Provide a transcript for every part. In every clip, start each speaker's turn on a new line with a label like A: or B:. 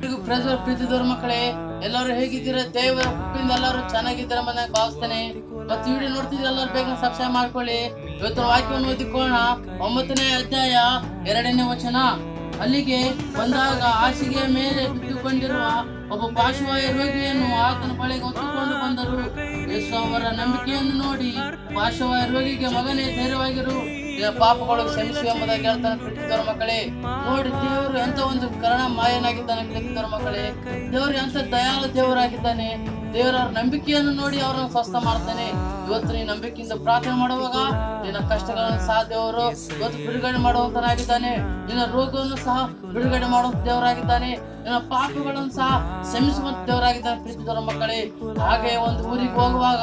A: ಎಲ್ಲರಿಗೂ ಪ್ರೀತಿದವ್ರ ಮಕ್ಕಳೇ, ಎಲ್ಲರೂ ಹೇಗಿದ್ದೀರಾ? ದೇವರ ಕೃಪೆಯಿಂದ ಎಲ್ಲರೂ ಚೆನ್ನಾಗಿದ್ದೀರಾ ಅಂತ ಭಾವಿಸ್ತೇನೆ. ಮತ್ತು ವಿಡಿಯೋ ನೋಡ್ತಿದ್ರೆ ಎಲ್ಲರೂ ಬೇಗ ಸಬ್ಸ್ಕ್ರೈಬ್ ಮಾಡ್ಕೊಳ್ಳಿ. ಇವತ್ತು ವಾಕ್ಯವನ್ನು ಓದಿಕೊಳ್ಳೋಣ. 9ನೇ ಅಧ್ಯಾಯ 2ನೇ ವಚನ. ಅಲ್ಲಿಗೆ ಬಂದಾಗ ಹಾಸಿಗೆಯ ಮೇಲೆ ಬಿಟ್ಟುಕೊಂಡಿರುವ ಒಬ್ಬ ಪಾರ್ಶ್ವವಾಯು ರೋಗಿಯನ್ನು ಆತನ ಬಳಿಗೆ ಹೊತ್ತುಕೊಂಡು ಬಂದರು. ಯೇಸು ಅವರ ನಂಬಿಕೆಯನ್ನು ನೋಡಿ ಪಾರ್ಶ್ವವಾಯು ರೋಗಿಗೆ, ಮಗನೇ, ಧೈರ್ಯವಾಗಿರು, ಪಾಪಗಳು ಕ್ಷಮಿಸು ಎಂಬುದಾಗಿ ಹೇಳ್ತಾನೆ. ಪ್ರೀತಿದವರ ಮಕ್ಕಳೇ, ನೋಡಿ ದೇವರು ಎಂತ ಒಂದು ಕರುಣಾಮಯನಾಗಿದ್ದಾನೆ. ಪ್ರೀತಿದವರ ಮಕ್ಕಳೇ, ದೇವರು ಎಂತ ದಯಾಳು ದೇವರಾಗಿದ್ದಾನೆ. ದೇವರ ನಂಬಿಕೆಯನ್ನು ನೋಡಿ ಅವರನ್ನು ಸ್ವಸ್ಥ ಮಾಡ್ತಾನೆ. ಇವತ್ತು ನೀ ನಂಬಿಕೆಯಿಂದ ಪ್ರಾರ್ಥನೆ ಮಾಡುವಾಗ ನಿನ್ನ ಕಷ್ಟಗಳನ್ನು ಸಹ ದೇವರು ಇವತ್ತು ಬಿಡುಗಡೆ ಮಾಡುವಂತನಾಗಿದ್ದಾನೆ. ನಿನ್ನ ರೋಗವನ್ನು ಸಹ ಬಿಡುಗಡೆ ಮಾಡುವಂತ ದೇವರಾಗಿದ್ದಾನೆ. ನಿನ್ನ ಪಾಪಗಳನ್ನು ಸಹ ಕ್ಷಮಿಸುವಂತ ದೇವರಾಗಿದ್ದಾನೆ. ಪ್ರೀತಿದವರ ಮಕ್ಕಳೇ, ಹಾಗೆ ಒಂದು ಊರಿಗೆ ಹೋಗುವಾಗ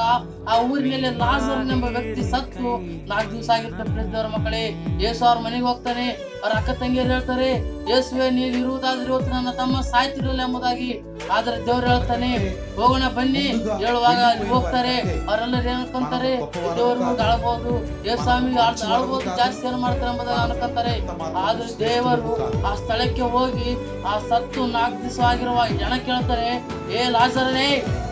A: ಆ ಊರಿನಲ್ಲಿ ಲಾಜರ್ ಎಂಬ ವ್ಯಕ್ತಿ ಸತ್ತು 4 ದಿವಸ ಆಗಿರ್ತಾರೆ. ಪ್ರೀತಿದವರ ಮಕ್ಕಳೇ, ಯೇಸು ಅವ್ರ ಮನೆಗೆ ಹೋಗ್ತಾನೆ. ಅವ್ರ ಅಕ್ಕ ತಂಗಿಯರು ಹೇಳ್ತಾರೆ, ಯೇಸುವೆ, ನೀನು ಇರುವುದಾದ್ರೆ ಇವತ್ತು ನನ್ನ ತಮ್ಮ ಸಾಯ್ತಿರಲಿಲ್ಲ ಎಂಬುದಾಗಿ. ಆದ್ರೆ ದೇವ್ರು ಹೇಳ್ತಾನೆ, ಹೋಗೋಣ ಬನ್ನಿ ಹೇಳುವಾಗ ಅಲ್ಲಿ ಹೋಗ್ತಾರೆ. ಅವರೆಲ್ಲರೂ ಏನ್ ಅನ್ಕೊಂತಾರೆ? ದೇವರು ಅಳಬಹುದು, ಸ್ವಾಮಿ ಅಳಬಹುದು, ಜಾಸ್ತಿ ಏನು ಮಾಡ್ತಾರೆ ಎಂಬುದಾಗಿ ಅನ್ಕೊಂತಾರೆ. ಆದ್ರೆ ದೇವರು ಆ ಸ್ಥಳಕ್ಕೆ ಹೋಗಿ ಆ ಸತ್ತು 4 ದಿವಸ ಆಗಿರುವ ಜನ ಕೇಳ್ತಾರೆ, ಏ ಲಾಜರನೇ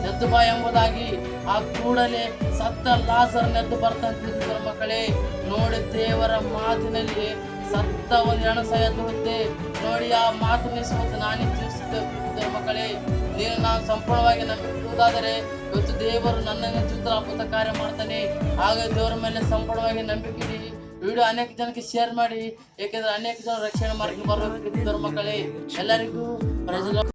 A: ಎದ್ದು ಬಾ ಎಂಬುದಾಗಿ. ಆ ಕೂಡಲೇ ಸತ್ತ ಲಾಜರ್ ಎದ್ದು ಬರ್ತಾನೆ. ಪ್ರೀತಿದವರ ಮಕ್ಕಳೇ, ನೋಡಿ ದೇವರ ಮಾತಿನಲ್ಲಿ ಸತ್ತ ಒಂದು ಹೆಣ ಸಹ ಎದ್ದುತ್ತೆ. ನೋಡಿ ಆ ಮಾತು ನಿಲ್ಲಿಸುವಂತೆ ನಾನೇ ತಿಳಿಸುತ್ತೇವೆ. ಪ್ರೀತಿದವರ ಮಕ್ಕಳೇ, ನೀನು ನಾನು ಸಂಪೂರ್ಣವಾಗಿ ನಂಬಿರುವುದಾದರೆ ಇವತ್ತು ದೇವರು ನನ್ನ ಜೀವಿತದಲ್ಲಿ ಅದ್ಭುತ ಕಾರ್ಯ ಮಾಡ್ತಾನೆ. ಆಗ ದೇವರ ಮೇಲೆ ಸಂಪೂರ್ಣವಾಗಿ ನಂಬಿಕೆ ಇಡಿ. ವಿಡಿಯೋ ಅನೇಕ ಜನಕ್ಕೆ ಶೇರ್ ಮಾಡಿ, ಏಕೆಂದ್ರೆ ಅನೇಕ ಜನ ರಕ್ಷಣೆ ಮಾರ್ಗಕ್ಕೆ ಬರಬೇಕು. ಪ್ರೀತಿದವರ ಮಕ್ಕಳೇ, ಎಲ್ಲರಿಗೂ